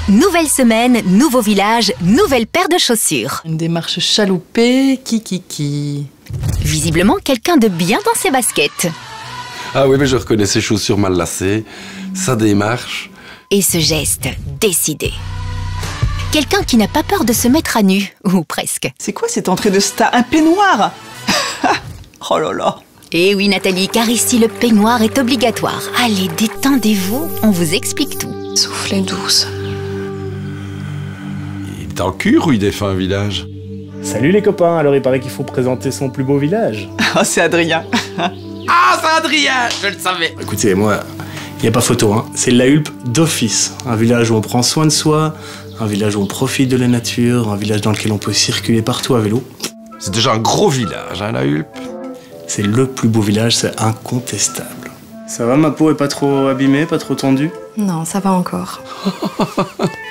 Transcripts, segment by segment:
Nouvelle semaine, nouveau village, nouvelle paire de chaussures. Une démarche chaloupée, kikiki. Visiblement, quelqu'un de bien dans ses baskets. Ah oui, mais je reconnais ces chaussures mal lacées, sa démarche. Et ce geste décidé. Quelqu'un qui n'a pas peur de se mettre à nu, ou presque. C'est quoi cette entrée de star? Un peignoir? Oh là là. Eh oui Nathalie, car ici le peignoir est obligatoire. Allez, détendez-vous, on vous explique tout. Soufflez douce. Il est en cure ou il défend un village? Salut les copains, alors il paraît qu'il faut présenter son plus beau village. Oh, c'est Adrien. Ah, c'est Adrien, je le savais. Écoutez, moi, il n'y a pas photo, hein. C'est la Hulpe d'office. Un village où on prend soin de soi, un village où on profite de la nature, un village dans lequel on peut circuler partout à vélo. C'est déjà un gros village, hein, la Hulpe. C'est le plus beau village, c'est incontestable. Ça va, ma peau est pas trop abîmée, pas trop tendue? Non, ça va encore.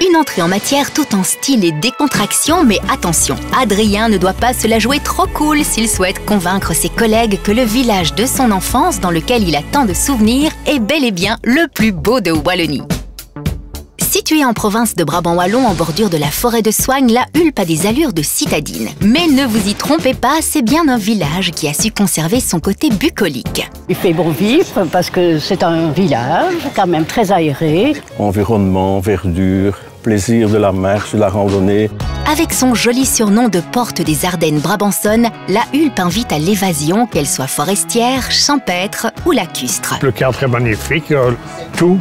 Une entrée en matière tout en style et décontraction, mais attention, Adrien ne doit pas se la jouer trop cool s'il souhaite convaincre ses collègues que le village de son enfance, dans lequel il a tant de souvenirs, est bel et bien le plus beau de Wallonie. Située en province de Brabant-Wallon, en bordure de la forêt de Soignes, la Hulpe a des allures de citadine. Mais ne vous y trompez pas, c'est bien un village qui a su conserver son côté bucolique. Il fait bon vivre parce que c'est un village quand même très aéré. Environnement, verdure, plaisir de la marche, de la randonnée. Avec son joli surnom de porte des Ardennes brabançonnes, la Hulpe invite à l'évasion, qu'elle soit forestière, champêtre ou lacustre. Le cadre est magnifique, tout.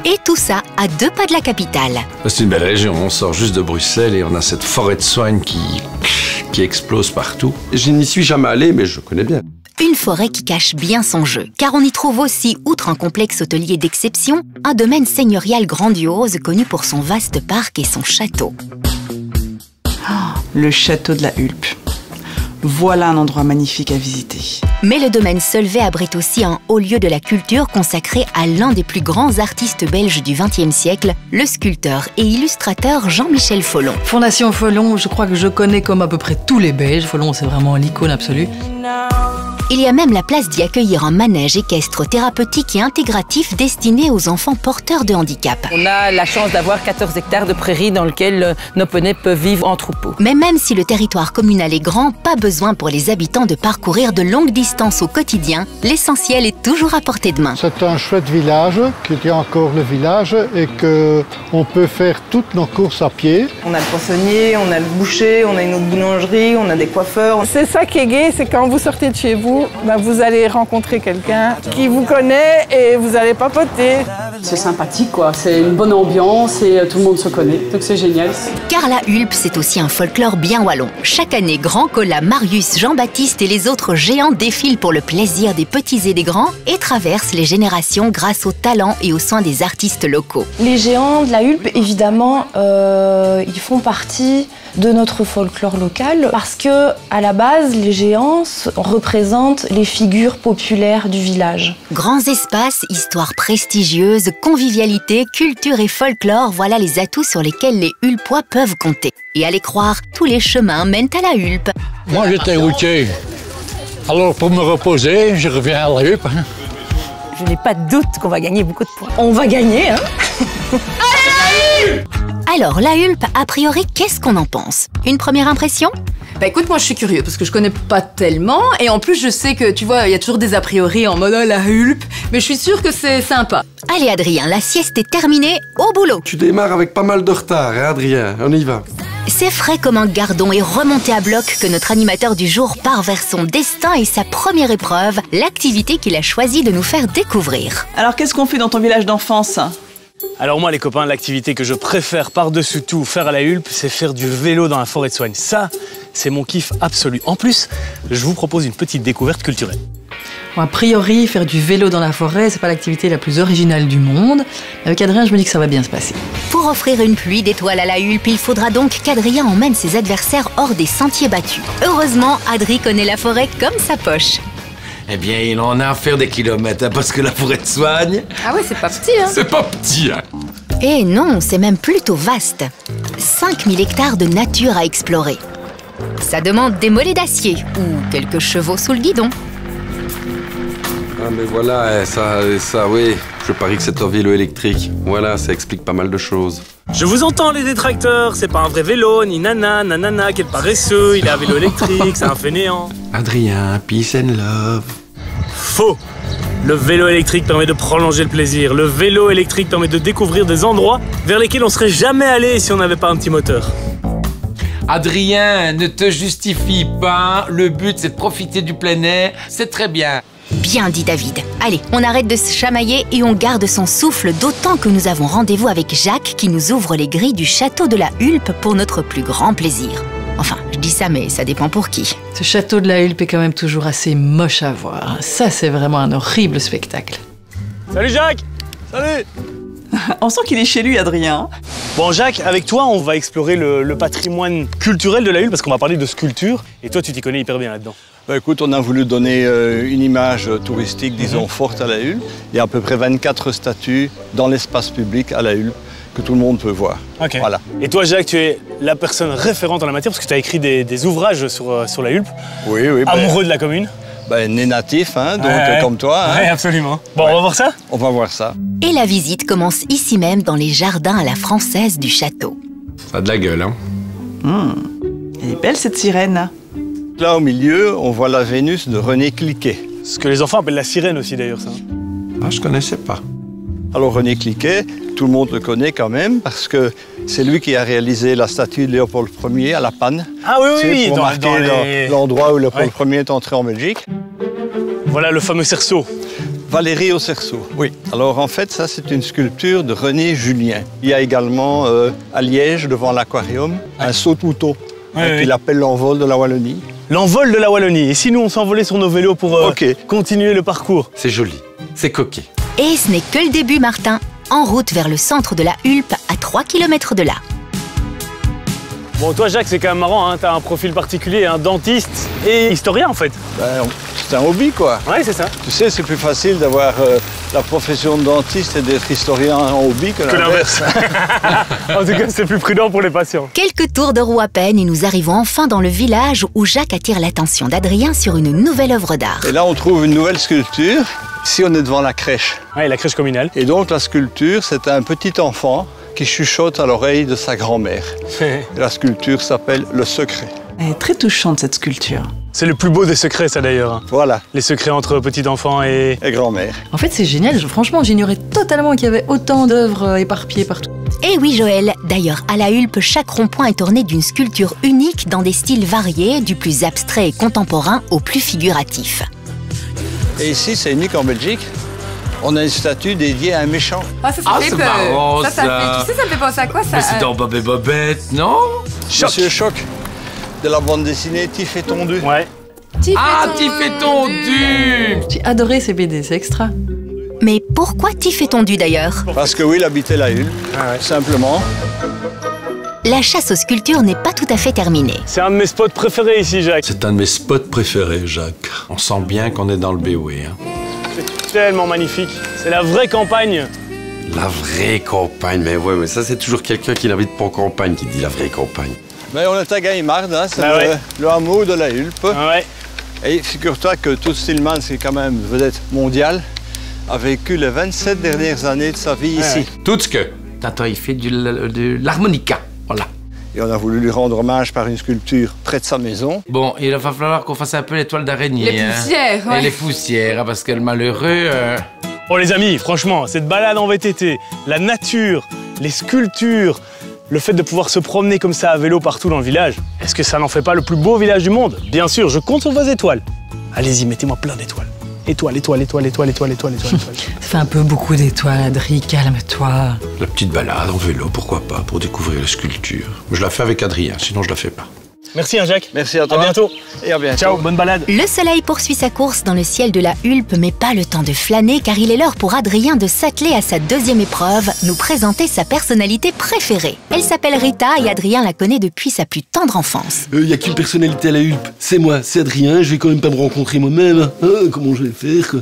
Et tout ça à 2 pas de la capitale. C'est une belle région, on sort juste de Bruxelles et on a cette forêt de Soignes qui explose partout. Je n'y suis jamais allé, mais je connais bien. Une forêt qui cache bien son jeu, car on y trouve aussi, outre un complexe hôtelier d'exception, un domaine seigneurial grandiose connu pour son vaste parc et son château. Le château de la Hulpe. Voilà un endroit magnifique à visiter. Mais le domaine Solvay abrite aussi un haut lieu de la culture consacré à l'un des plus grands artistes belges du XXe siècle, le sculpteur et illustrateur Jean-Michel Folon. Fondation Folon, je crois que je connais comme à peu près tous les Belges. Folon, c'est vraiment l'icône absolue. Il y a même la place d'y accueillir un manège équestre thérapeutique et intégratif destiné aux enfants porteurs de handicap. On a la chance d'avoir 14 hectares de prairies dans lesquelles nos poneys peuvent vivre en troupeau. Mais même si le territoire communal est grand, pas besoin pour les habitants de parcourir de longues distances au quotidien. L'essentiel est toujours à portée de main. C'est un chouette village qui tient encore le village et qu'on peut faire toutes nos courses à pied. On a le poissonnier, on a le boucher, on a une autre boulangerie, on a des coiffeurs. C'est ça qui est gai, c'est quand vous sortez de chez vous, vous allez rencontrer quelqu'un qui vous connaît et vous allez papoter. C'est sympathique, quoi. C'est une bonne ambiance et tout le monde se connaît, donc c'est génial. Car la Hulpe, c'est aussi un folklore bien wallon. Chaque année, Grand Colas, Marius, Jean-Baptiste et les autres géants défilent pour le plaisir des petits et des grands et traversent les générations grâce au talent et aux soins des artistes locaux. Les géants de la Hulpe, évidemment, ils font partie de notre folklore local parce que, à la base, les géants représentent les figures populaires du village. Grands espaces, histoires prestigieuses, convivialité, culture et folklore, voilà les atouts sur lesquels les Hulpois peuvent compter. Et à les croire, tous les chemins mènent à la Hulpe. Moi j'étais routier, alors pour me reposer, je reviens à la Hulpe. Je n'ai pas de doute qu'on va gagner beaucoup de points. On va gagner, hein? Alors, la Hulpe, a priori, qu'est-ce qu'on en pense? Une première impression? Bah écoute, moi je suis curieux parce que je connais pas tellement et en plus je sais que, tu vois, il y a toujours des a priori en mode la Hulpe, mais je suis sûre que c'est sympa. Allez Adrien, la sieste est terminée, au boulot. Tu démarres avec pas mal de retard, hein, Adrien? On y va. C'est frais comme un gardon et remonté à bloc que notre animateur du jour part vers son destin et sa première épreuve, l'activité qu'il a choisi de nous faire découvrir. Alors qu'est-ce qu'on fait dans ton village d'enfance? Alors moi les copains, l'activité que je préfère par-dessus tout faire à la Hulpe, c'est faire du vélo dans la forêt de Soignes. Ça, c'est mon kiff absolu. En plus, je vous propose une petite découverte culturelle. Bon, a priori, faire du vélo dans la forêt, c'est pas l'activité la plus originale du monde. Avec Adrien, je me dis que ça va bien se passer. Pour offrir une pluie d'étoiles à la Hulpe, il faudra donc qu'Adrien emmène ses adversaires hors des sentiers battus. Heureusement, Adri connaît la forêt comme sa poche. Eh bien, il en a à faire des kilomètres, hein, parce que la forêt de Soignes... Ah ouais, c'est pas petit, hein? C'est pas petit, hein? Eh non, c'est même plutôt vaste. 5000 hectares de nature à explorer. Ça demande des mollets d'acier ou quelques chevaux sous le guidon. Ah mais voilà, ça oui, je parie que c'est un vélo électrique. Voilà, ça explique pas mal de choses. Je vous entends les détracteurs, c'est pas un vrai vélo, ni nana, nanana, quel paresseux, il a un vélo électrique, c'est un fainéant. Adrien, peace and love. Faux. Le vélo électrique permet de prolonger le plaisir. Le vélo électrique permet de découvrir des endroits vers lesquels on serait jamais allé si on n'avait pas un petit moteur. Adrien, ne te justifie pas. Le but, c'est de profiter du plein air. C'est très bien. Bien dit David. Allez, on arrête de se chamailler et on garde son souffle, d'autant que nous avons rendez-vous avec Jacques qui nous ouvre les grilles du château de la Hulpe pour notre plus grand plaisir. Enfin, je dis ça, mais ça dépend pour qui. Ce château de la Hulpe est quand même toujours assez moche à voir. Ça, c'est vraiment un horrible spectacle. Salut Jacques! Salut! On sent qu'il est chez lui, Adrien. Bon Jacques, avec toi, on va explorer le patrimoine culturel de la Hulpe parce qu'on va parler de sculpture. Et toi, tu t'y connais hyper bien là-dedans. Bah, écoute, on a voulu donner une image touristique, disons, forte à la Hulpe. Il y a à peu près 24 statues dans l'espace public à la Hulpe que tout le monde peut voir. Ok. Voilà. Et toi, Jacques, tu es la personne référente en la matière parce que tu as écrit des ouvrages sur la Hulpe. Oui, oui. Amoureux de la commune. Né natif, hein, donc comme toi. Oui, absolument. Bon, on va voir ça? On va voir ça. Et la visite commence ici même dans les jardins à la française du château. Ça a de la gueule, hein? Elle est belle cette sirène. Là, au milieu, on voit la Vénus de René Cliquet. Ce que les enfants appellent la sirène aussi, d'ailleurs, ça. Ah, je connaissais pas. Alors, René Cliquet, tout le monde le connaît quand même, parce que c'est lui qui a réalisé la statue de Léopold Ier à La Panne. Ah oui, oui, pour marquer l'endroit où Léopold Ier est entré en Belgique. Voilà le fameux cerceau. Valérie au cerceau, oui. Alors, en fait, ça, c'est une sculpture de René Julien. Il y a également, à Liège, devant l'aquarium, un saut-mouton, qu'il appelle l'envol de la Wallonie. L'envol de la Wallonie. Et si nous, on s'envolait sur nos vélos pour continuer le parcours? C'est joli, c'est coquet. Et ce n'est que le début, Martin. En route vers le centre de la Hulpe, à 3 km de là. Bon, toi, Jacques, c'est quand même marrant, hein. T'as un profil particulier, un dentiste et historien, en fait. C'est un hobby, quoi. Oui, c'est ça. Tu sais, c'est plus facile d'avoir la profession de dentiste et d'être historien en hobby que l'inverse. En tout cas, c'est plus prudent pour les patients. Quelques tours de roue à peine et nous arrivons enfin dans le village où Jacques attire l'attention d'Adrien sur une nouvelle œuvre d'art. Et là, on trouve une nouvelle sculpture. Ici, on est devant la crèche. Oui, la crèche communale. Et donc, la sculpture, c'est un petit enfant qui chuchote à l'oreille de sa grand-mère. La sculpture s'appelle Le Secret. Elle est très touchante, cette sculpture. C'est le plus beau des secrets, ça, d'ailleurs. Voilà. Les secrets entre petit enfant et grand-mère. En fait, c'est génial. Franchement, j'ignorais totalement qu'il y avait autant d'œuvres éparpillées partout. Eh oui, Joël. D'ailleurs, à la Hulpe, chaque rond-point est orné d'une sculpture unique dans des styles variés, du plus abstrait et contemporain au plus figuratif. Et ici, c'est unique en Belgique. On a une statue dédiée à un méchant. Ah, ça fait peur. Marrant, ça fait, tu sais, ça me fait penser à quoi, ça? Mais c'est dans Bob et Bobette, non? Monsieur Choc, de la bande dessinée Tif et Tondu. Ouais. Tif et Tondu. J'ai adoré ces BD, c'est extra. Mais pourquoi Tif et Tondu, d'ailleurs? Parce que oui, il habitait la Hulpe, simplement. La chasse aux sculptures n'est pas tout à fait terminée. C'est un de mes spots préférés ici, Jacques. C'est un de mes spots préférés, Jacques. On sent bien qu'on est dans le BOE. Hein. C'est tellement magnifique. C'est la vraie campagne. La vraie campagne, mais ouais, mais ça, c'est toujours quelqu'un qui n'habite pas en campagne qui dit la vraie campagne. Mais on est à Gaillemard, hein, c'est le hameau de la Hulpe. Et figure-toi que Toots Thielemans, qui est quand même une vedette mondiale, a vécu les 27 dernières années de sa vie ici. Tout ce que. Attends, il fait de l'harmonica, voilà. Et on a voulu lui rendre hommage par une sculpture près de sa maison. Bon, il va falloir qu'on fasse un peu l'étoile d'araignée. Les poussières, Et les poussières, hein, parce que le malheureux... Bon, les amis, franchement, cette balade en VTT, la nature, les sculptures, le fait de pouvoir se promener comme ça à vélo partout dans le village, est-ce que ça n'en fait pas le plus beau village du monde? Bien sûr, je compte sur vos étoiles. Allez-y, mettez-moi plein d'étoiles. Étoiles, étoiles, étoiles, étoiles, étoiles, étoiles, étoiles. Ça fait un peu beaucoup d'étoiles, Adrien, calme-toi. La petite balade en vélo, pourquoi pas, pour découvrir les sculptures. Je la fais avec Adrien, sinon je la fais pas. Merci, hein, Jacques. Merci à toi. À bientôt. Et à bientôt. Ciao, bonne balade. Le soleil poursuit sa course dans le ciel de la Hulpe, mais pas le temps de flâner, car il est l'heure pour Adrien de s'atteler à sa deuxième épreuve, nous présenter sa personnalité préférée. Elle s'appelle Rita et Adrien la connaît depuis sa plus tendre enfance. Y a qu'une personnalité à la Hulpe, c'est moi, c'est Adrien, je vais quand même pas me rencontrer moi-même. Comment je vais faire, quoi?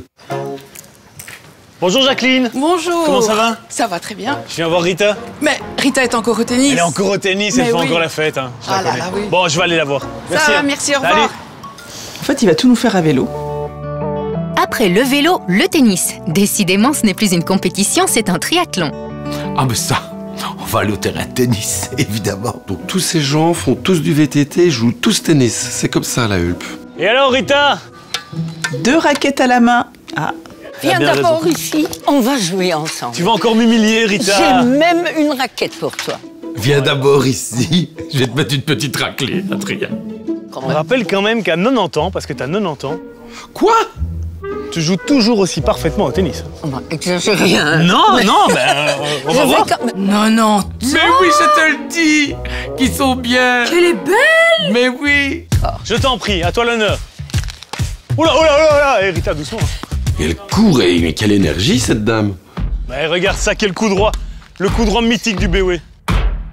Bonjour Jacqueline. Bonjour. Comment ça va? Ça va très bien. Je viens voir Rita. Mais Rita est encore au tennis. Elle est encore au tennis, elle fait encore la fête. Hein. Ah là là, oui. Bon, je vais aller la voir. Merci. Ça va, merci, au revoir. Allez. En fait, il va tout nous faire à vélo. Après le vélo, le tennis. Décidément, ce n'est plus une compétition, c'est un triathlon. Ah, mais ça, On va aller au terrain de tennis, évidemment. Donc tous ces gens font tous du VTT, jouent tous tennis. C'est comme ça, la Hulpe. Et alors, Rita? 2 raquettes à la main. Ah. Viens d'abord ici, on va jouer ensemble. Tu vas encore m'humilier, Rita. J'ai même une raquette pour toi. Viens d'abord ici. Je vais te mettre une petite raclée, Adrien. On rappelle quand même qu'à 90 ans, parce que t'as 90 ans... Quoi? Tu joues toujours aussi parfaitement au tennis. Exagère rien. Non, on va voir. Non. Mais oui, je te le dis, qu'ils sont bien. Elle est belle. Mais oui. Je t'en prie, à toi l'honneur. Oula, Rita, doucement. Elle court et mais quelle énergie, cette dame. Mais regarde ça, quel coup droit. Le coup droit mythique du BOE.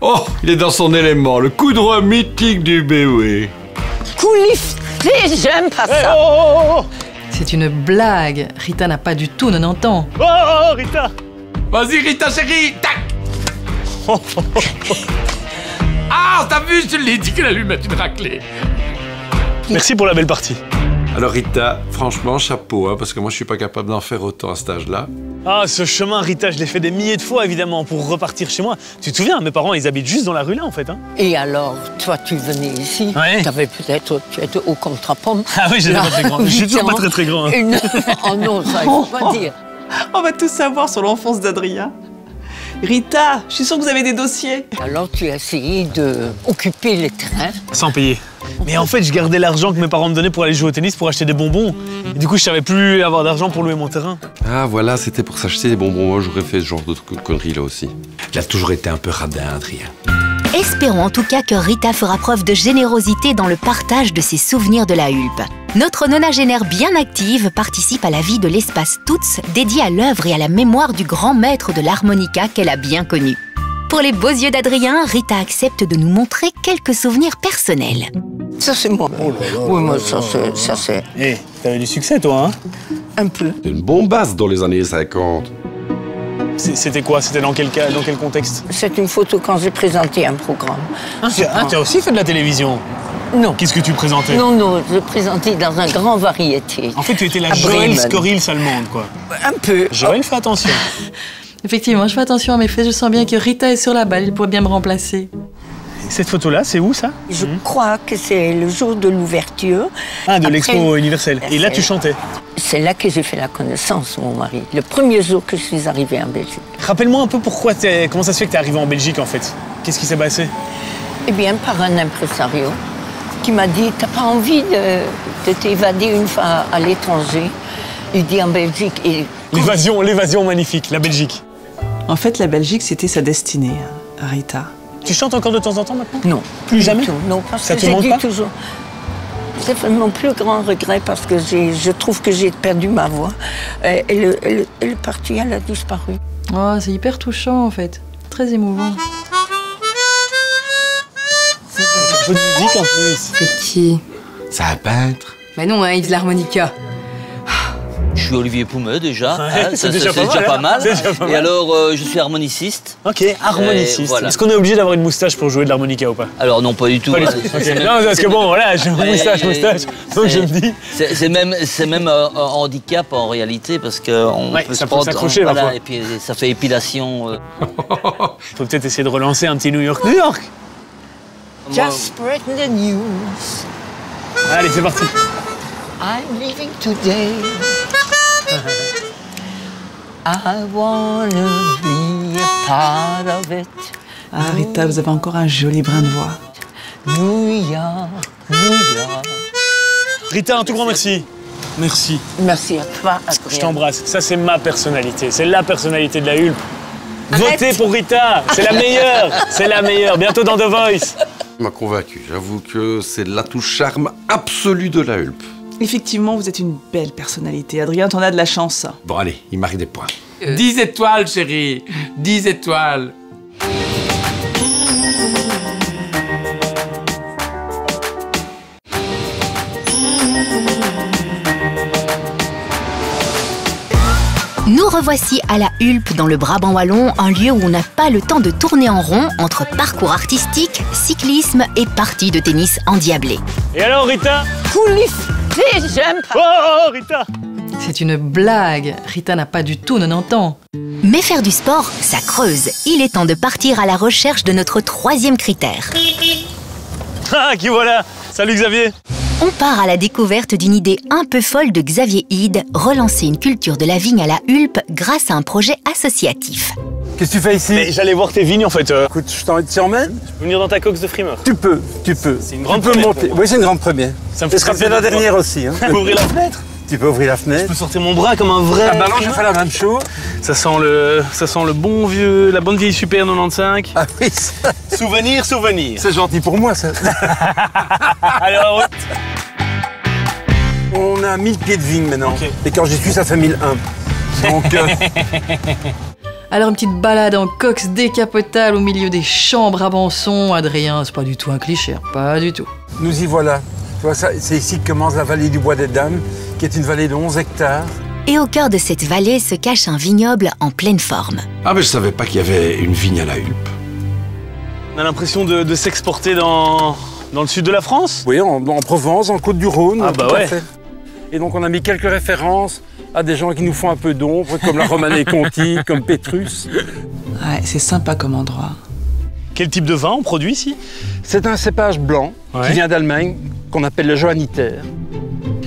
Oh, il est dans son élément, le coup droit mythique du BOE. Coup lifté, j'aime pas ça. C'est une blague. Rita n'a pas du tout 90 ans. Oh, Rita. Vas-y, Rita, chérie. Tac. Ah, t'as vu, je te l'ai dit qu'elle allait lui mettre une raclée. Merci pour la belle partie. Alors Rita, franchement, chapeau, hein, parce que moi je suis pas capable d'en faire autant à cet âge-là. Ah, ce chemin, Rita, je l'ai fait des milliers de fois, évidemment, pour repartir chez moi. Tu te souviens, mes parents, ils habitent juste dans la rue là, en fait. Hein. Et alors, toi, tu venais ici, ouais. Tu étais haut comme ta pomme. Ah oui, j'étais pas très grand. Je suis toujours pas très grand. Hein. Oh non, ça, il faut pas dire. On va tout savoir sur l'enfance d'Adrien. Rita, je suis sûre que vous avez des dossiers. Alors, tu as essayé d'occuper les terrains. Sans payer. Mais en fait, je gardais l'argent que mes parents me donnaient pour aller jouer au tennis, pour acheter des bonbons. Et du coup, je savais plus avoir d'argent pour louer mon terrain. Ah voilà, c'était pour s'acheter des bonbons. Moi, j'aurais fait ce genre de conneries là aussi. Il a toujours été un peu radin, Adrien. Espérons en tout cas que Rita fera preuve de générosité dans le partage de ses souvenirs de la Hulpe. Notre nonagénaire bien active participe à la vie de l'espace Toots, dédié à l'œuvre et à la mémoire du grand maître de l'harmonica qu'elle a bien connu. Pour les beaux yeux d'Adrien, Rita accepte de nous montrer quelques souvenirs personnels. Ça, c'est moi. Oh là là, oui, moi, ça, c'est... Eh, t'avais du succès, toi, hein? Un peu. C'était une bombasse dans les années 50. C'était quoi? C'était dans quel cas, dans quel contexte? C'est une photo quand j'ai présenté un programme. Ah, tu as aussi fait de la télévision? Non. Qu'est-ce que tu présentais? Non, je présentais dans un grand variété. En fait, tu étais la Joël Scorils allemande, quoi. Un peu. Joël, fais attention. Effectivement, je fais attention à mes faits. Je sens bien que Rita est sur la balle. Elle pourrait bien me remplacer. Cette photo-là, c'est où, ça? Je crois que c'est le jour de l'ouverture. Ah, de l'Expo universelle. Et là, tu chantais? C'est là que j'ai fait la connaissance, mon mari. Le premier jour que je suis arrivée en Belgique. Rappelle-moi un peu comment ça se fait que tu es arrivée en Belgique, en fait. Qu'est-ce qui s'est passé? Eh bien, par un impresario qui m'a dit « T'as pas envie de t'évader une fois à l'étranger ?» Il dit en Belgique et... L'évasion magnifique, la Belgique. En fait, la Belgique, c'était sa destinée, Rita. Tu chantes encore de temps en temps maintenant? Non. Plus jamais? Non, parce ça que te j'ai manque dit pas toujours... C'est mon plus grand regret parce que je trouve que j'ai perdu ma voix. Elle est partie, elle a disparu. Oh, c'est hyper touchant en fait. Très émouvant. C'est un peu de musique en plus. C'est qui? C'est un peintre. Mais non, hein, Yves de l'harmonica. Je suis Olivier Poumeux déjà, Ouais, c'est déjà pas mal. Déjà pas mal. Et alors, je suis harmoniciste. Ok, harmoniciste. Voilà. Est-ce qu'on est obligé d'avoir une moustache pour jouer de l'harmonica ou pas? Alors non, pas du tout. Pas du tout. Okay. Non, parce que bon, voilà, j'ai moustache. Donc je me dis... C'est même un handicap en réalité, parce qu'on peut ça peut s'accrocher voilà, et puis ça fait épilation. Faut peut-être essayer de relancer un petit New York. Just spread the news. Allez, c'est parti. I'm leaving today. I wanna be a part of it. Ah, Rita, vous avez encore un joli brin de voix. New York, New York. Rita, un tout grand merci. Merci. Merci à toi, Adrien. Je t'embrasse. Ça, c'est ma personnalité. C'est la personnalité de la Hulpe. Votez pour Rita. C'est la meilleure. C'est la meilleure. Bientôt dans The Voice. M'a convaincu. J'avoue que c'est l'atout charme absolu de la Hulpe. Effectivement, vous êtes une belle personnalité. Adrien, t'en as de la chance. Bon, allez, il marque des points. 10 étoiles, chérie. 10 étoiles. Nous revoici à la Hulpe dans le Brabant wallon, un lieu où on n'a pas le temps de tourner en rond entre parcours artistique, cyclisme et parties de tennis endiablées. Et alors, Rita? Coup lifté, j'aime pas. Oh, Rita! C'est une blague. Rita n'a pas du tout 90 ans. Mais faire du sport, ça creuse. Il est temps de partir à la recherche de notre troisième critère. Ah, qui voilà! Salut Xavier! On part à la découverte d'une idée un peu folle de Xavier Hide, relancer une culture de la vigne à la Hulpe grâce à un projet associatif. Qu'est-ce que tu fais ici? J'allais voir tes vignes en fait. Écoute, je t'emmène? Je peux venir dans ta coque de frimeur? Tu peux. C'est une grande première. Oui, c'est une grande première. Ça me fait sera la dernière aussi. Hein. Tu peux ouvrir la fenêtre? Tu peux ouvrir la fenêtre. Je peux sortir mon bras comme un vrai. Ah bah non, je fais la même chose. Ça sent le bon vieux, la bonne vieille Super 95. Ah oui. Souvenir. C'est gentil pour moi ça. Allez, en route. On a 1000 pieds de vigne maintenant. Okay. Et quand j'y suis, ça fait 1001. Donc. Alors, une petite balade en cox décapotable au milieu des champs brabançons, Adrien, c'est pas du tout un cliché, pas du tout. Nous y voilà. Tu vois, c'est ici que commence la vallée du Bois des Dames, qui est une vallée de 11 hectares. Et au cœur de cette vallée se cache un vignoble en pleine forme. Ah, mais je savais pas qu'il y avait une vigne à la Hulpe. On a l'impression de s'exporter dans le sud de la France? Oui, en Provence, en Côte-du-Rhône. Ah bah ouais. Et donc on a mis quelques références à des gens qui nous font un peu d'ombre, comme la Romanée Conti, comme Pétrus. Ouais, c'est sympa comme endroit. Quel type de vin on produit ici? C'est un cépage blanc qui vient d'Allemagne, qu'on appelle le Johanniter.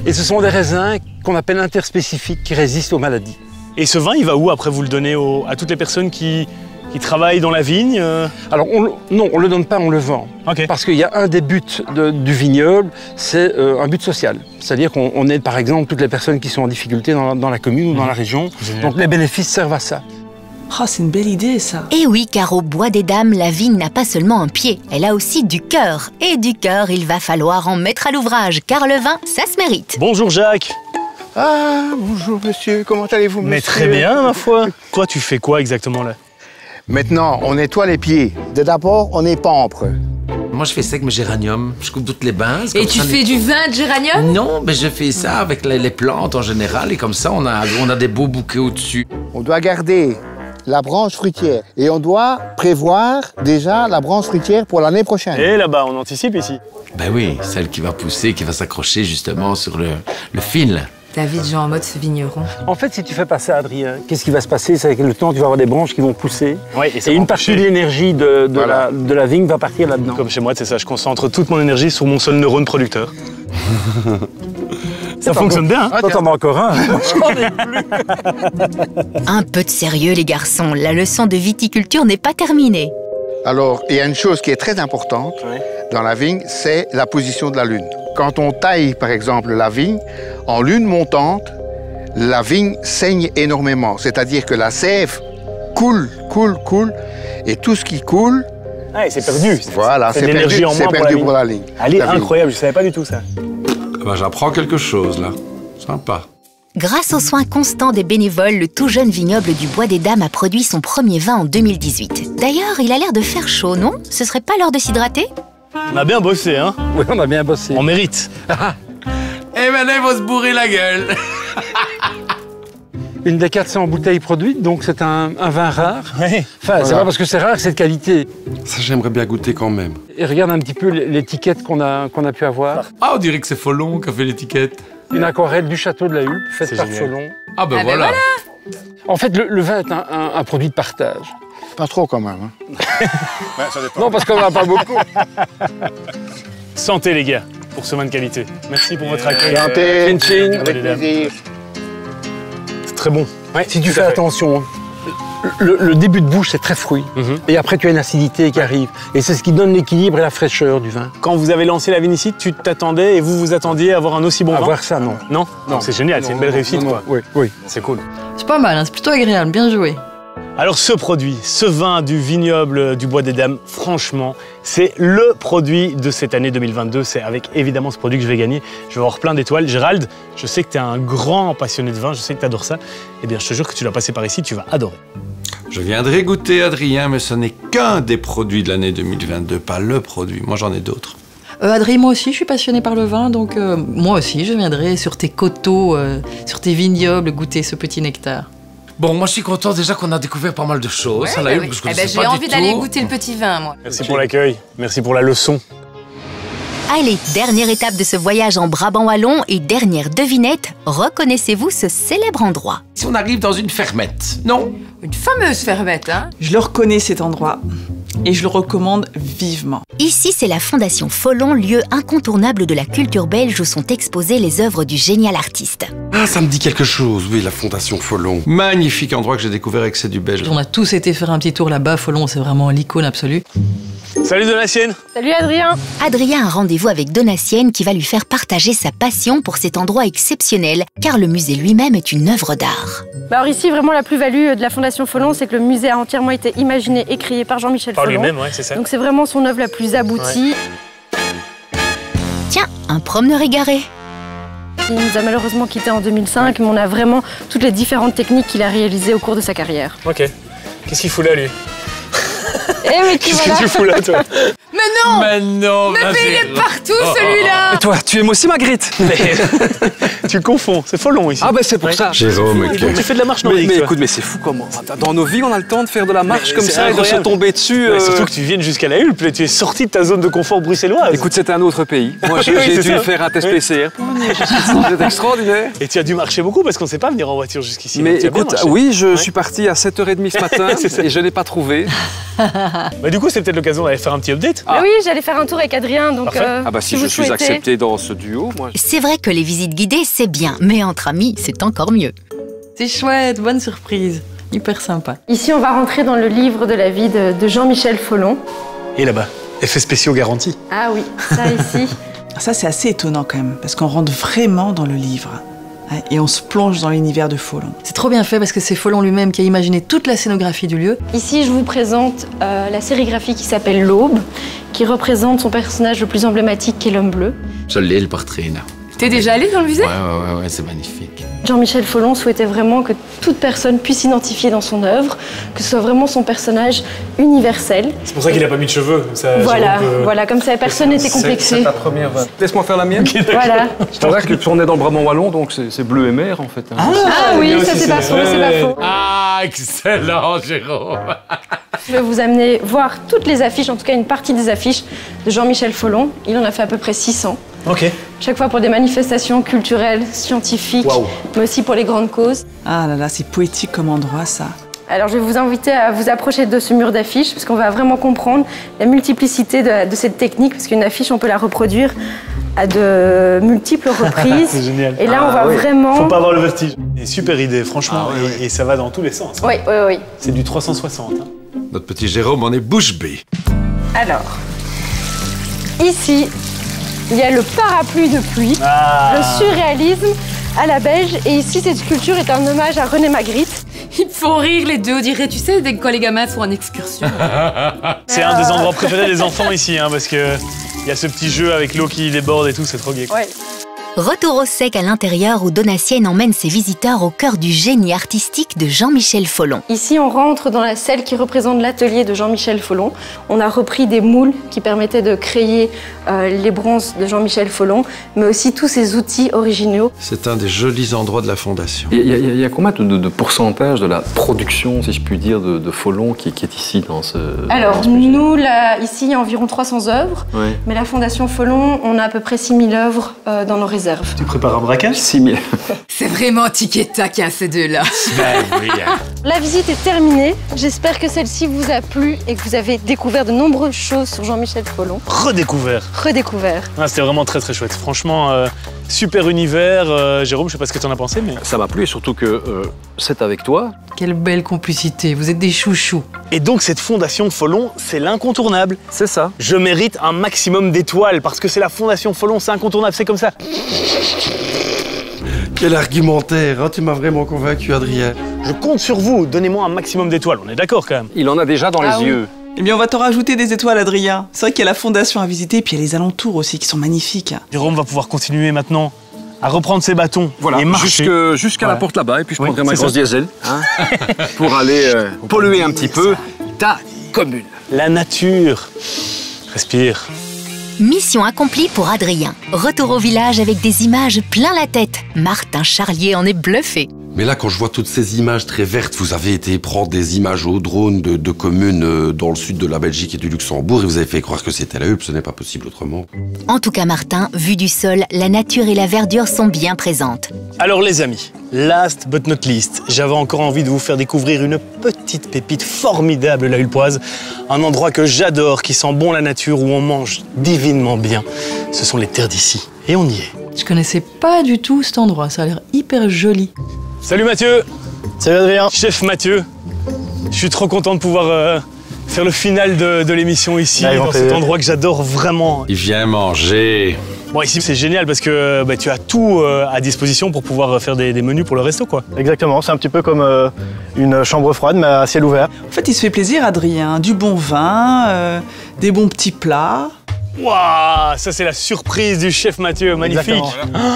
Et ce sont des raisins qu'on appelle interspécifiques, qui résistent aux maladies. Et ce vin, il va où après? Vous le donnez à toutes les personnes qui travaillent dans la vigne? Alors non, on ne le donne pas, on le vend. Okay. Parce qu'il y a un des buts du vignoble, c'est un but social. C'est-à-dire qu'on aide par exemple toutes les personnes qui sont en difficulté dans la commune ou dans la région. Génial. Donc les bénéfices servent à ça. Oh, c'est une belle idée ça. Et oui, car au Bois des Dames, la vigne n'a pas seulement un pied, elle a aussi du cœur. Et du cœur, il va falloir en mettre à l'ouvrage, car le vin, ça se mérite. Bonjour Jacques. Ah, bonjour monsieur, comment allez-vous monsieur? Mais très bien ma foi. Toi tu fais quoi exactement là? Maintenant, on nettoie les pieds. D'abord, on épampre. Moi, je fais ça avec mes géraniums. Je coupe toutes les bases. Et tu fais du vin de géranium? Non, mais je fais ça avec les plantes en général. Et comme ça, on a des beaux bouquets au-dessus. On doit garder la branche fruitière. Et on doit prévoir déjà la branche fruitière pour l'année prochaine. Et là-bas, on anticipe ici? Ben oui, celle qui va pousser, qui va s'accrocher justement sur le fil. David Jean en mode vigneron. En fait, si tu fais passer Adrien, qu'est-ce qui va se passer? C'est avec le temps, tu vas avoir des branches qui vont pousser. Ouais, et une partie de l'énergie de la vigne va partir là-dedans. Comme chez moi, c'est ça, je concentre toute mon énergie sur mon seul neurone producteur. Ça fonctionne bien, hein? Toi, t'en as encore un. J'en ai plus. Un peu de sérieux, les garçons. La leçon de viticulture n'est pas terminée. Alors, il y a une chose qui est très importante dans la vigne, c'est la position de la lune. Quand on taille, par exemple, la vigne, en lune montante, la vigne saigne énormément. C'est-à-dire que la sève coule, et tout ce qui coule... Ah, c'est perdu. Voilà, c'est perdu pour la ligne. Elle est incroyable, je ne savais pas du tout ça. Ben, j'apprends quelque chose, là. Sympa. Grâce aux soins constants des bénévoles, le tout jeune vignoble du Bois des Dames a produit son premier vin en 2018. D'ailleurs, il a l'air de faire chaud, non? Ce serait pas l'heure de s'hydrater? On a bien bossé, hein? Oui, on a bien bossé. On mérite. Et maintenant, il faut se bourrer la gueule. Une des 400 bouteilles produites, donc c'est un vin rare. Oui. Enfin, c'est pas parce que c'est rare que c'est de qualité. Ça, j'aimerais bien goûter quand même. Et regarde un petit peu l'étiquette qu'on a pu avoir. Ah, on dirait que c'est Folon qui a fait l'étiquette. Une aquarelle du château de la Hulpe, faite par Folon. Ah ben voilà. En fait, le vin est un produit de partage. Pas trop quand même. Hein. Ouais, ça dépend. Non, parce qu'on n'en a pas beaucoup. Santé les gars, pour ce vin de qualité. Merci pour votre accueil. Santé, avec plaisir. C'est très bon. Ouais, si tu fais attention, le début de bouche, c'est très fruit. Et après, tu as une acidité qui arrive. Et c'est ce qui donne l'équilibre et la fraîcheur du vin. Quand vous avez lancé la vigne ici, tu t'attendais et vous attendiez à avoir un aussi bon vin? Avoir ça, non. Non? Non, c'est génial, c'est une belle réussite, quoi. Oui. C'est cool. C'est pas mal, hein, c'est plutôt agréable, bien joué. Alors ce produit, ce vin du vignoble du Bois des Dames, franchement, c'est le produit de cette année 2022. C'est avec évidemment ce produit que je vais gagner. Je vais avoir plein d'étoiles. Gérald, je sais que tu es un grand passionné de vin, je sais que tu adores ça. Eh bien, je te jure que tu vas passer par ici, tu vas adorer. Je viendrai goûter, Adrien, mais ce n'est qu'un des produits de l'année 2022, pas le produit. Moi, j'en ai d'autres. Adrien, moi aussi, je suis passionnée par le vin, donc moi aussi, je viendrai sur tes coteaux, sur tes vignobles, goûter ce petit nectar. Bon, moi je suis content déjà qu'on a découvert pas mal de choses. Ouais, j'ai envie d'aller goûter le petit vin, moi. Merci pour l'accueil, merci pour la leçon. Allez, dernière étape de ce voyage en Brabant wallon et dernière devinette, reconnaissez-vous ce célèbre endroit? Si on arrive dans une fermette, non? Une fameuse fermette, hein? Je le reconnais cet endroit et je le recommande vivement. Ici, c'est la Fondation Folon, lieu incontournable de la culture belge où sont exposées les œuvres du génial artiste. Ah, ça me dit quelque chose, oui, la Fondation Folon. Magnifique endroit que j'ai découvert avec C'est du belge. On a tous été faire un petit tour là-bas. Folon, c'est vraiment l'icône absolue. Salut Donatienne. Salut Adrien. Adrien a un rendez-vous avec Donatienne qui va lui faire partager sa passion pour cet endroit exceptionnel, car le musée lui-même est une œuvre d'art. Alors ici, vraiment la plus-value de la Fondation Folon, c'est que le musée a entièrement été imaginé et créé par Jean-Michel Folon. Par lui-même, ouais, c'est ça. Donc c'est vraiment son œuvre la plus aboutie. Tiens, un promeneur égaré. Il nous a malheureusement quittés en 2005, mais on a vraiment toutes les différentes techniques qu'il a réalisées au cours de sa carrière. Ok. Qu'est-ce qu'il fout là, lui? Qu'est-ce que tu fous là, toi? Mais non! Mais non, mais il est partout, celui-là! Et toi, tu aimes aussi Magritte? Tu confonds, c'est Folon ici. Ah bah c'est pour ça. Jérôme, tu fais de la marche nordique, mais toi. écoute, mais c'est fou comment. Dans nos vies, on a le temps de faire de la marche comme c'est ça et de se incroyable. tomber dessus. Surtout que tu viennes jusqu'à la Hulpe, et tu es sorti de ta zone de confort bruxelloise. Écoute, c'était un autre pays. Moi, j'ai Oui, dû faire un test PCR pour venir jusqu'ici. C'est extraordinaire. Et tu as dû marcher beaucoup parce qu'on ne sait pas venir en voiture jusqu'ici. Mais Tu as bien écoute, marché. oui, je suis parti à 7h30 ce matin et je n'ai pas trouvé. Bah, du coup, c'est peut-être l'occasion d'aller faire un petit update. Ah. Oui, j'allais faire un tour avec Adrien, donc Ah bah si je vous suis souhaitez. accepté dans ce duo, moi. C'est vrai que les visites guidées, c'est bien, mais entre amis, c'est encore mieux. C'est chouette, bonne surprise. Hyper sympa. Ici, on va rentrer dans le livre de la vie de Jean-Michel Folon. Et là-bas, effets spéciaux garantis. Ah oui, ça ici. Ça, c'est assez étonnant quand même, parce qu'on rentre vraiment dans le livre. Et on se plonge dans l'univers de Folon. C'est trop bien fait parce que c'est Folon lui-même qui a imaginé toute la scénographie du lieu. Ici, je vous présente la sérigraphie qui s'appelle l'Aube, qui représente son personnage le plus emblématique, qui est l'homme bleu. Je l'ai, le portrait, là. T'es déjà allé dans le musée? Ouais, c'est magnifique. Jean-Michel Folon souhaitait vraiment que toute personne puisse s'identifier dans son œuvre, que ce soit vraiment son personnage universel. C'est pour ça qu'il n'a pas mis de cheveux. Ça, Voilà, comme ça, personne n'était complexé. C'est ta première. Laisse-moi faire la mienne. Voilà. C'est vrai que on est dans le Brabant wallon, donc c'est bleu et mer en fait. Ah oui, ça c'est pas faux, c'est pas faux. Ah, excellent, Jérôme. Je vais vous amener voir toutes les affiches, en tout cas une partie des affiches de Jean-Michel Folon. Il en a fait à peu près 600. Ok. Chaque fois pour des manifestations culturelles, scientifiques, mais aussi pour les grandes causes. Ah là là, c'est poétique comme endroit, ça. Alors je vais vous inviter à vous approcher de ce mur d'affiches, parce qu'on va vraiment comprendre la multiplicité de cette technique, parce qu'une affiche, on peut la reproduire à de multiples reprises. C'est génial. Et là, on va vraiment... Faut pas avoir le vertige. Et super idée, franchement, et ça va dans tous les sens. Oui. C'est du 360. Hein. Notre petit Jérôme en est bouche bée. Alors, ici, il y a le parapluie de pluie, le surréalisme à la belge. Et ici, cette sculpture est un hommage à René Magritte. Ils font rire les deux, on dirait, tu sais, dès que quand les gamins font en excursion. C'est un des endroits préférés des enfants ici, hein, parce que il y a ce petit jeu avec l'eau qui déborde et tout, c'est trop gai. Ouais. Retour au sec à l'intérieur où Donatienne emmène ses visiteurs au cœur du génie artistique de Jean-Michel Folon. Ici, on rentre dans la salle qui représente l'atelier de Jean-Michel Folon. On a repris des moules qui permettaient de créer les bronzes de Jean-Michel Folon, mais aussi tous ces outils originaux. C'est un des jolis endroits de la Fondation. Il y a combien de pourcentage de la production, si je puis dire, de Folon qui est ici dans ce... Alors, nous, là, ici, il y a environ 300 œuvres, Ouais. mais la Fondation Folon, on a à peu près 6000 œuvres dans nos réserves. Tu prépares un braquage? 6000. C'est vraiment tic et tac, hein, ces deux-là. La visite est terminée. J'espère que celle-ci vous a plu et que vous avez découvert de nombreuses choses sur Jean-Michel Folon. Redécouvert. Redécouvert. C'était vraiment très très chouette. Franchement, super univers. Jérôme, je sais pas ce que t'en as pensé, mais... Ça m'a plu et surtout que c'est avec toi. Quelle belle complicité, vous êtes des chouchous. Et donc cette Fondation Folon, c'est l'incontournable. C'est ça. Je mérite un maximum d'étoiles parce que c'est la Fondation Folon, c'est incontournable, c'est comme ça. Quel argumentaire, hein, tu m'as vraiment convaincu, Adrien. Je compte sur vous, donnez-moi un maximum d'étoiles, on est d'accord quand même. Il en a déjà dans les yeux. Eh bien, on va t'en rajouter des étoiles, Adrien. C'est vrai qu'il y a la Fondation à visiter, et puis il y a les alentours aussi qui sont magnifiques. Jérôme va pouvoir continuer maintenant à reprendre ses bâtons et marcher. Jusqu'à la porte là-bas, et puis je prendrai ma c'est grosse ça. diesel pour aller polluer un petit peu ta commune. La nature. Respire. Mission accomplie pour Adrien. Retour au village avec des images plein la tête. Martin Charlier en est bluffé. Mais là, quand je vois toutes ces images très vertes, vous avez été prendre des images au drone de communes dans le sud de la Belgique et du Luxembourg et vous avez fait croire que c'était la Hulpe, ce n'est pas possible autrement. En tout cas, Martin, vu du sol, la nature et la verdure sont bien présentes. Alors les amis, last but not least, j'avais encore envie de vous faire découvrir une petite pépite formidable, la Hulpoise. Un endroit que j'adore, qui sent bon la nature, où on mange divinement bien. Ce sont les terres d'ici. Et on y est. Je connaissais pas du tout cet endroit, ça a l'air hyper joli. Salut Mathieu. Salut Adrien. Chef Mathieu. Je suis trop content de pouvoir faire le final de l'émission ici, dans cet endroit que j'adore vraiment. Il vient manger. Bon, ici c'est génial parce que tu as tout à disposition pour pouvoir faire des menus pour le resto, quoi. Exactement, c'est un petit peu comme une chambre froide mais à ciel ouvert. En fait, il se fait plaisir, Adrien. Du bon vin, des bons petits plats. Waouh, ça c'est la surprise du chef Mathieu, magnifique.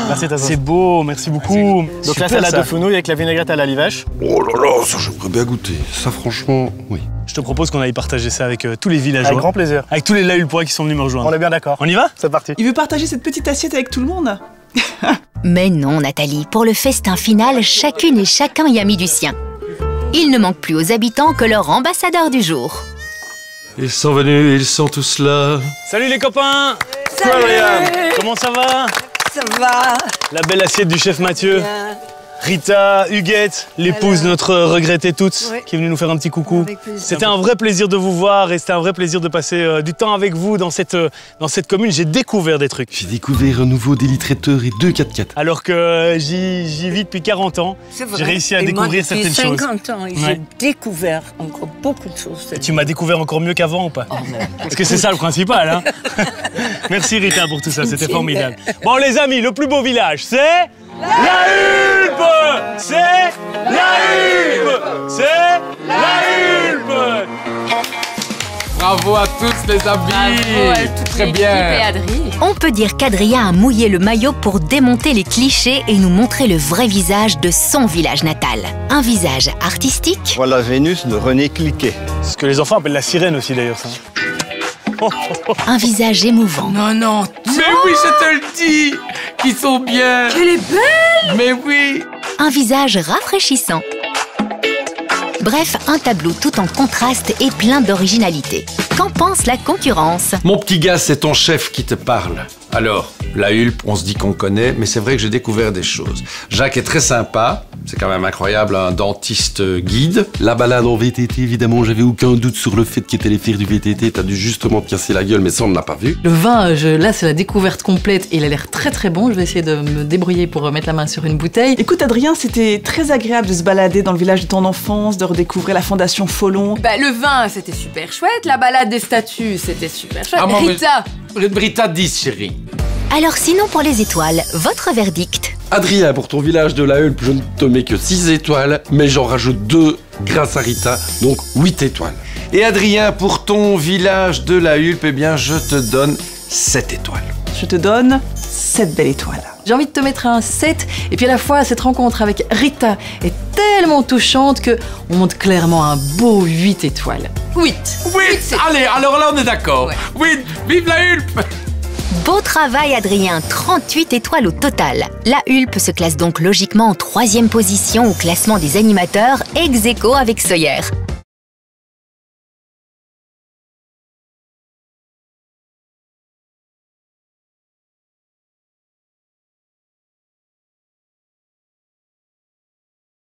Merci Tasso. C'est beau, merci beaucoup. Donc la salade de fenouil avec la vinaigrette à la livèche. Oh là là, ça j'aimerais bien goûter. Ça franchement, oui. Je te propose qu'on aille partager ça avec tous les villageois. Avec grand plaisir. Avec tous les Lahulpois qui sont venus me rejoindre. On est bien d'accord. On y va? C'est parti. Il veut partager cette petite assiette avec tout le monde? Mais non, Nathalie, pour le festin final, chacune et chacun y a mis du sien. Il ne manque plus aux habitants que leur ambassadeur du jour. Ils sont venus, ils sont tous là. Salut les copains. Salut Adrien. Comment ça va? Ça va. La belle assiette du chef Mathieu. Bien. Rita, Huguette, l'épouse de notre regrettée Toots, qui est venue nous faire un petit coucou. C'était un vrai plaisir de vous voir et c'était un vrai plaisir de passer du temps avec vous dans cette commune. J'ai découvert des trucs. J'ai découvert un nouveau délit traiteur et 2 4x4. Alors que j'y vis depuis 40 ans, j'ai réussi à découvrir certaines choses. Depuis 50 ans, j'ai découvert encore beaucoup de choses. Et tu m'as découvert encore mieux qu'avant ou pas? Parce que c'est ça le principal, hein. Merci Rita pour tout ça, c'était formidable. Bon les amis, le plus beau village, c'est... La Hulpe! C'est la Hulpe! C'est la Hulpe! Bravo à tous les amis! Bravo à toute très bien! On peut dire qu'Adrien a mouillé le maillot pour démonter les clichés et nous montrer le vrai visage de son village natal. Un visage artistique. Voilà Vénus de René Cliquet. Ce que les enfants appellent la sirène aussi d'ailleurs, ça. Un visage émouvant. Non, non. Mais oui, je te le dis! Qu'ils sont bien! Elle est belle! Mais oui! Un visage rafraîchissant. Bref, un tableau tout en contraste et plein d'originalité. Qu'en pense la concurrence? Mon petit gars, c'est ton chef qui te parle. Alors, la Hulpe, on se dit qu'on connaît, mais c'est vrai que j'ai découvert des choses. Jacques est très sympa, c'est quand même incroyable, un dentiste guide. La balade en VTT, évidemment, j'avais aucun doute sur le fait qu'il était les faire du VTT. T'as dû justement te casser la gueule, mais ça, on ne l'a pas vu. Le vin, là, c'est la découverte complète et il a l'air très très bon. Je vais essayer de me débrouiller pour mettre la main sur une bouteille. Écoute, Adrien, c'était très agréable de se balader dans le village de ton enfance, de redécouvrir la fondation Folon. Bah, le vin, c'était super chouette. La balade des statues, c'était super chouette. Ah, Rita! Rita 10, chérie. Alors sinon pour les étoiles, votre verdict? Adrien, pour ton village de la Hulpe, je ne te mets que 6 étoiles, mais j'en rajoute 2 grâce à Rita, donc 8 étoiles. Et Adrien, pour ton village de la Hulpe, eh bien, je te donne 7 étoiles. Je te donne 7 belles étoiles. J'ai envie de te mettre un 7, et puis à la fois, cette rencontre avec Rita est tellement touchante qu'on monte clairement un beau 8 étoiles. 8. 8. Allez, alors là, on est d'accord. Ouais. 8. Vive la Hulpe! Beau travail Adrien, 38 étoiles au total. La Hulpe se classe donc logiquement en 3e position au classement des animateurs, ex aequo avec Sawyer.